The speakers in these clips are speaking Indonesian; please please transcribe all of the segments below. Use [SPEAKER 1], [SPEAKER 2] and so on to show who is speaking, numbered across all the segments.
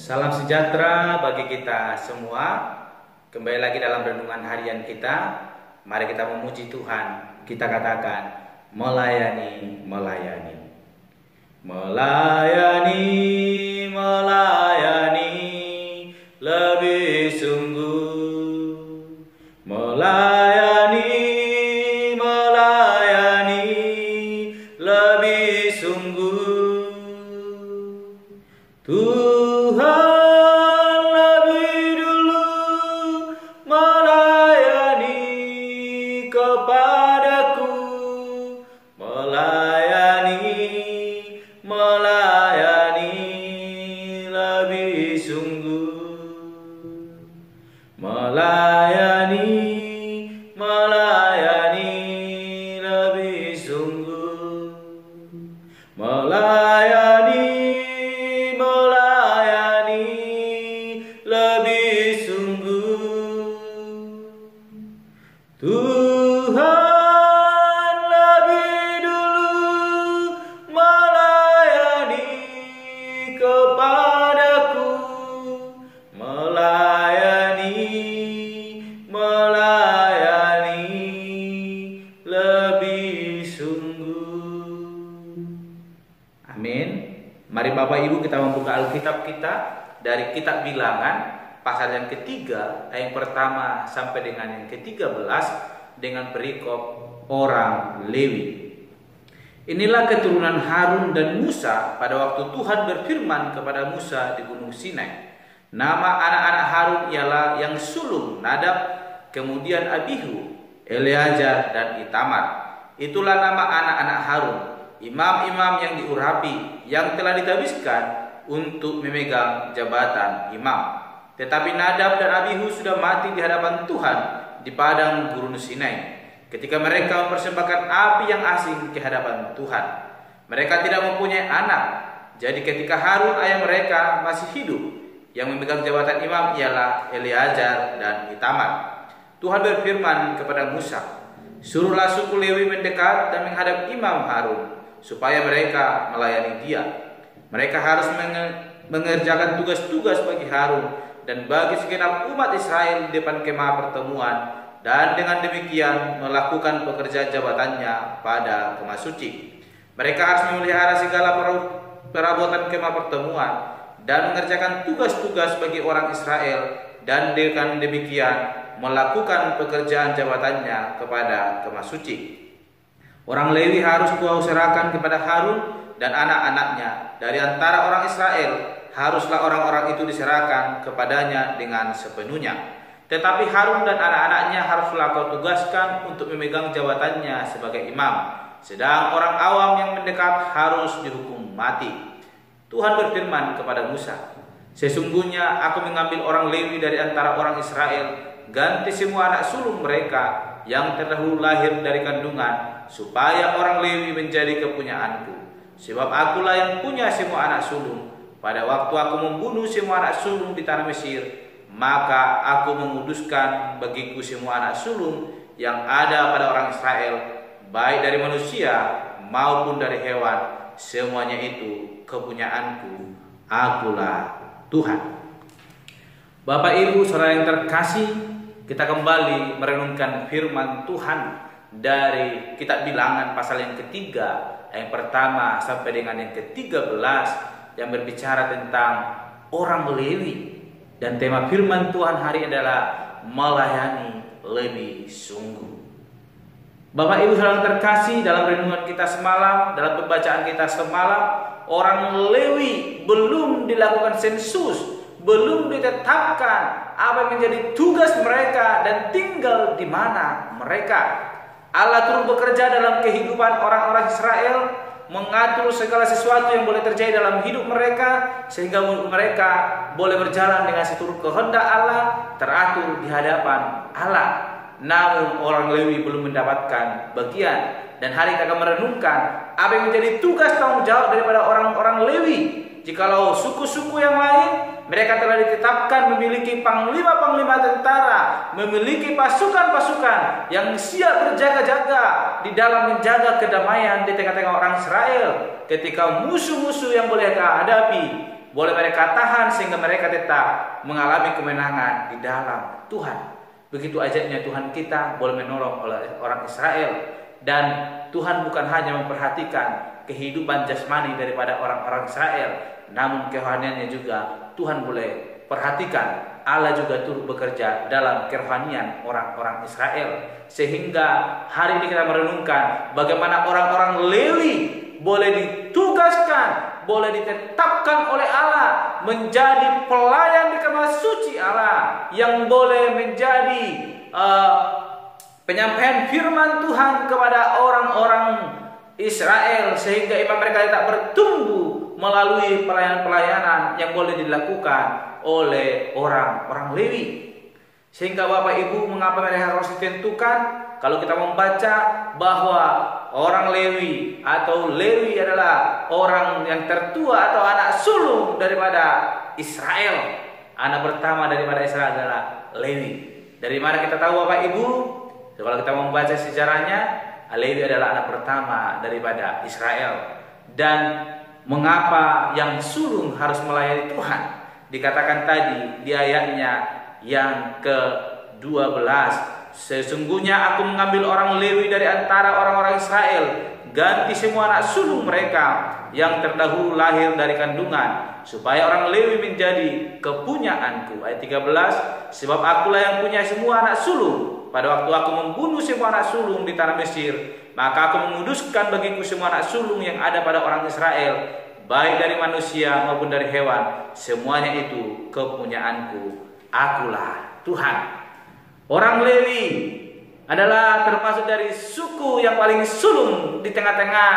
[SPEAKER 1] Salam sejahtera bagi kita semua. Kembali lagi dalam renungan harian kita. Mari kita memuji Tuhan. Kita katakan, melayani, melayani. Melayani, melayani, lebih sungguh. Melayani, melayani, lebih sungguh. Tuhan lebih dulu melayani kepadaku, melayani, melayani lebih sungguh, melayani, melayani lebih sungguh, melayani, lebih sungguh. Tuhan lebih dulu melayani kepadaku, melayani, melayani lebih sungguh. Amin. Mari Bapak Ibu kita membuka Alkitab kita dari kitab Bilangan pasal yang ketiga ayat pertama sampai dengan yang ke-13 dengan perikop orang Lewi. Inilah keturunan Harun dan Musa pada waktu Tuhan berfirman kepada Musa di Gunung Sinai. Nama anak-anak Harun ialah yang sulung Nadab, kemudian Abihu, Eleazar dan Itamar. Itulah nama anak-anak Harun, imam-imam yang diurapi, yang telah ditabiskan untuk memegang jabatan imam. Tetapi Nadab dan Abihu sudah mati di hadapan Tuhan di padang gurun Sinai, ketika mereka mempersembahkan api yang asing di hadapan Tuhan. Mereka tidak mempunyai anak. Jadi ketika Harun ayah mereka masih hidup, yang memegang jabatan imam ialah Eleazar dan Itamar. Tuhan berfirman kepada Musa, suruhlah suku Lewi mendekat dan menghadap imam Harun, supaya mereka melayani dia. Mereka harus mengerjakan tugas-tugas bagi Harun dan bagi segenap umat Israel di depan kemah pertemuan, dan dengan demikian melakukan pekerjaan jabatannya pada kemah suci. Mereka harus memelihara segala perabotan kemah pertemuan dan mengerjakan tugas-tugas bagi orang Israel, dan dengan demikian melakukan pekerjaan jabatannya kepada kemah suci. Orang Lewi harus kau serahkan kepada Harun dan anak-anaknya dari antara orang Israel. Haruslah orang-orang itu diserahkan kepadanya dengan sepenuhnya. Tetapi Harun dan anak-anaknya haruslah kau tugaskan untuk memegang jabatannya sebagai imam. Sedang orang awam yang mendekat harus dihukum mati. Tuhan berfirman kepada Musa, sesungguhnya aku mengambil orang Lewi dari antara orang Israel, ganti semua anak sulung mereka yang terdahulu lahir dari kandungan, supaya orang Lewi menjadi kepunyaanku. Sebab akulah yang punya semua anak sulung. Pada waktu aku membunuh semua anak sulung di tanah Mesir, maka aku menguduskan bagiku semua anak sulung yang ada pada orang Israel, baik dari manusia maupun dari hewan. Semuanya itu kepunyaanku. Akulah Tuhan. Bapak Ibu saudara yang terkasih, kita kembali merenungkan firman Tuhan dari kitab Bilangan pasal yang ketiga ayat pertama sampai dengan yang ke-13 yang berbicara tentang orang Lewi, dan tema firman Tuhan hari adalah melayani lebih sungguh. Bapak Ibu saudara terkasih, dalam renungan kita semalam, dalam pembacaan kita semalam, orang Lewi belum dilakukan sensus, belum ditetapkan apa yang menjadi tugas mereka dan tinggal di mana mereka. Allah turut bekerja dalam kehidupan orang-orang Israel, mengatur segala sesuatu yang boleh terjadi dalam hidup mereka, sehingga mereka boleh berjalan dengan seturut kehendak Allah, teratur di hadapan Allah. Namun orang Lewi belum mendapatkan bagian, dan hari kita akan merenungkan apa yang menjadi tugas tanggung jawab daripada orang-orang Lewi. Jikalau suku-suku yang lain, mereka telah ditetapkan memiliki panglima-panglima tentara, memiliki pasukan-pasukan yang siap berjaga-jaga di dalam menjaga kedamaian di tengah-tengah orang Israel ketika musuh-musuh yang boleh mereka hadapi boleh mereka tahan sehingga mereka tetap mengalami kemenangan di dalam Tuhan. Begitu ajaibnya Tuhan kita boleh menolong oleh orang Israel. Dan Tuhan bukan hanya memperhatikan kehidupan jasmani daripada orang-orang Israel, namun kerohaniannya juga Tuhan boleh perhatikan. Allah juga turut bekerja dalam kerohanian orang-orang Israel. Sehingga hari ini kita merenungkan bagaimana orang-orang Lewi boleh ditugaskan, boleh ditetapkan oleh Allah menjadi pelayan di kamar suci Allah, yang boleh menjadi penyampaian firman Tuhan kepada orang-orang Israel, sehingga iman mereka tetap bertumbuh melalui pelayanan-pelayanan yang boleh dilakukan oleh orang-orang Lewi. Sehingga Bapak Ibu, mengapa mereka harus ditentukan? Kalau kita membaca bahwa orang Lewi atau Lewi adalah orang yang tertua atau anak sulung daripada Israel. Anak pertama daripada Israel adalah Lewi. Dari mana kita tahu Bapak Ibu? Kalau kita membaca sejarahnya, Lewi adalah anak pertama daripada Israel. Dan mengapa yang sulung harus melayani Tuhan? Dikatakan tadi di ayatnya yang ke-12, sesungguhnya aku mengambil orang Lewi dari antara orang-orang Israel, ganti semua anak sulung mereka yang terdahulu lahir dari kandungan, supaya orang Lewi menjadi kepunyaanku. Ayat 13, sebab akulah yang punya semua anak sulung. Pada waktu aku membunuh semua anak sulung di tanah Mesir, maka aku menguduskan bagiku semua anak sulung yang ada pada orang Israel, baik dari manusia maupun dari hewan, semuanya itu kepunyaanku. Akulah Tuhan. Orang Lewi adalah termasuk dari suku yang paling sulung di tengah-tengah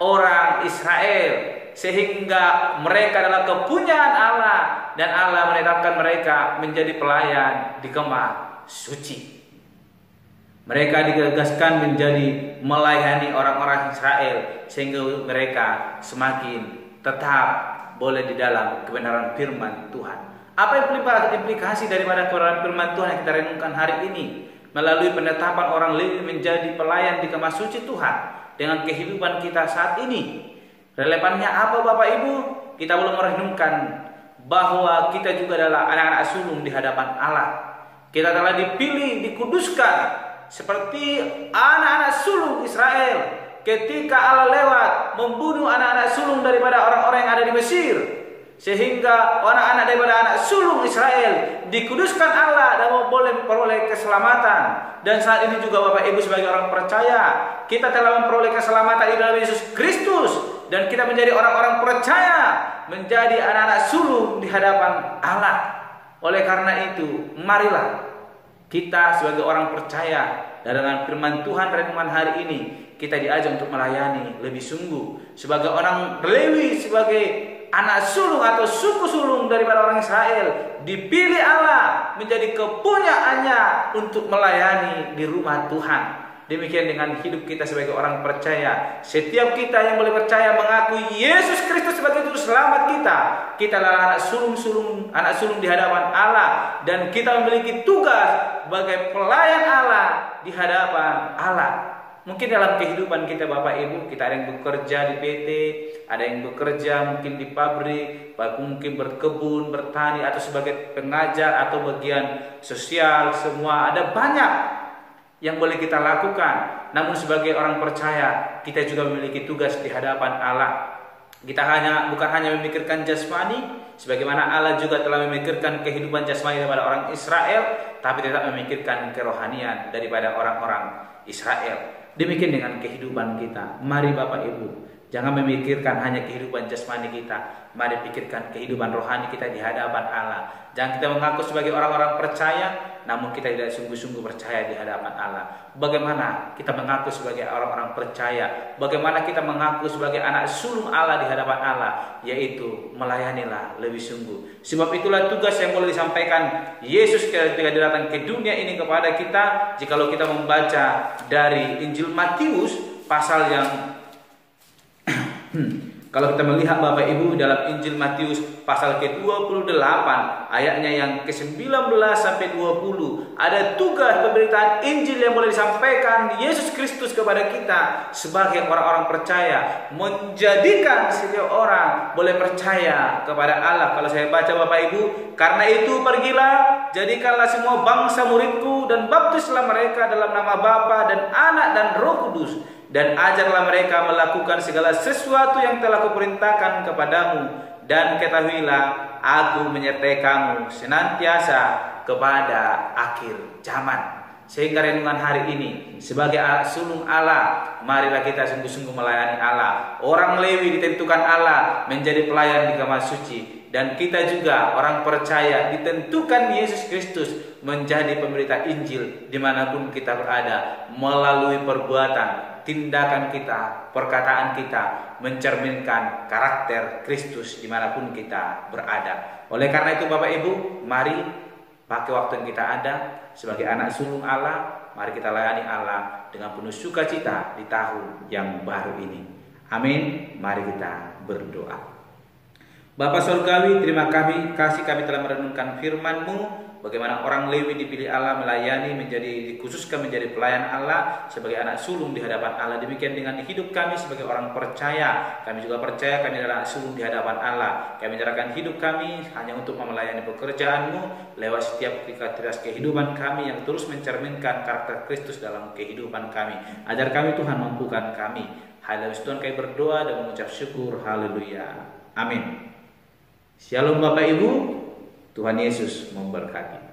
[SPEAKER 1] orang Israel, sehingga mereka adalah kepunyaan Allah, dan Allah menetapkan mereka menjadi pelayan di kemah suci. Mereka digagaskan menjadi melayani orang-orang Israel, sehingga mereka semakin tetap boleh di dalam kebenaran firman Tuhan. Apa implikasi daripada kebenaran firman Tuhan yang kita renungkan hari ini? Melalui penetapan orang Lewi menjadi pelayan di kemah suci Tuhan dengan kehidupan kita saat ini. Relevannya apa Bapak Ibu? Kita belum merenungkan bahwa kita juga adalah anak-anak sulung di hadapan Allah. Kita telah dipilih, dikuduskan seperti anak-anak sulung Israel ketika Allah lewat membunuh anak-anak sulung daripada orang-orang yang ada di Mesir, sehingga anak-anak daripada anak sulung Israel dikuduskan Allah dan boleh memperoleh keselamatan. Dan saat ini juga Bapak Ibu sebagai orang percaya, kita telah memperoleh keselamatan di dalam Yesus Kristus, dan kita menjadi orang-orang percaya, menjadi anak-anak sulung di hadapan Allah. Oleh karena itu, marilah kita sebagai orang percaya, dan dengan firman Tuhan renungan hari ini, kita diajak untuk melayani lebih sungguh. Sebagai orang Lewi, sebagai anak sulung atau suku sulung daripada orang Israel, dipilih Allah menjadi kepunyaannya untuk melayani di rumah Tuhan. Demikian dengan hidup kita sebagai orang percaya. Setiap kita yang boleh percaya mengakui Yesus Kristus sebagai juru selamat kita, kita adalah anak sulung di hadapan Allah, dan kita memiliki tugas sebagai pelayan Allah di hadapan Allah. Mungkin dalam kehidupan kita Bapak Ibu, kita ada yang bekerja di PT, ada yang bekerja mungkin di pabrik, mungkin berkebun, bertani, atau sebagai pengajar atau bagian sosial, semua ada banyak yang boleh kita lakukan. Namun sebagai orang percaya, kita juga memiliki tugas di hadapan Allah. Kita bukan hanya memikirkan jasmani, sebagaimana Allah juga telah memikirkan kehidupan jasmani daripada orang Israel, tapi tetap memikirkan kerohanian daripada orang-orang Israel. Demikian dengan kehidupan kita. Mari Bapak Ibu, jangan memikirkan hanya kehidupan jasmani kita, mari pikirkan kehidupan rohani kita di hadapan Allah. Jangan kita mengaku sebagai orang-orang percaya, namun kita tidak sungguh-sungguh percaya di hadapan Allah. Bagaimana kita mengaku sebagai orang-orang percaya? Bagaimana kita mengaku sebagai anak sulung Allah di hadapan Allah? Yaitu melayanilah lebih sungguh. Sebab itulah tugas yang boleh disampaikan Yesus ketika datang ke dunia ini kepada kita. Jikalau kita membaca dari Injil Matius pasal yang Kalau kita melihat Bapak Ibu dalam Injil Matius pasal ke-28 ayatnya yang ke-19 sampai 20, ada tugas pemberitaan Injil yang boleh disampaikan Yesus Kristus kepada kita sebagai orang-orang percaya, menjadikan setiap orang boleh percaya kepada Allah. Kalau saya baca Bapak Ibu, karena itu pergilah, jadikanlah semua bangsa muridku dan baptislah mereka dalam nama Bapa dan Anak dan Roh Kudus, dan ajarlah mereka melakukan segala sesuatu yang telah kuperintahkan kepadamu, dan ketahuilah aku menyertai kamu senantiasa kepada akhir zaman. Sehingga renungan hari ini sebagai sulung Allah, marilah kita sungguh-sungguh melayani Allah. Orang Lewi ditentukan Allah menjadi pelayan di kamar suci, dan kita juga orang percaya ditentukan Yesus Kristus menjadi pemberita Injil dimanapun kita berada, melalui perbuatan, tindakan kita, perkataan kita mencerminkan karakter Kristus dimanapun kita berada. Oleh karena itu Bapak Ibu, mari pakai waktu yang kita ada sebagai anak sulung Allah, mari kita layani Allah dengan penuh sukacita di tahun yang baru ini. Amin. Mari kita berdoa. Bapa Surgawi, terima kasih kami telah merenungkan firman-Mu, bagaimana orang Lewi dipilih Allah melayani, dikhususkan menjadi pelayan Allah sebagai anak sulung di hadapan Allah. Demikian dengan hidup kami sebagai orang percaya. Kami juga percaya kami adalah anak sulung di hadapan Allah. Kami menyerahkan hidup kami hanya untuk melayani pekerjaan-Mu lewat setiap aktivitas kehidupan kami yang terus mencerminkan karakter Kristus dalam kehidupan kami. Ajar kami Tuhan, mampukan kami. Haleluya. Tuhan kami berdoa dan mengucap syukur. Haleluya. Amin. Shalom Bapak Ibu, Tuhan Yesus memberkati.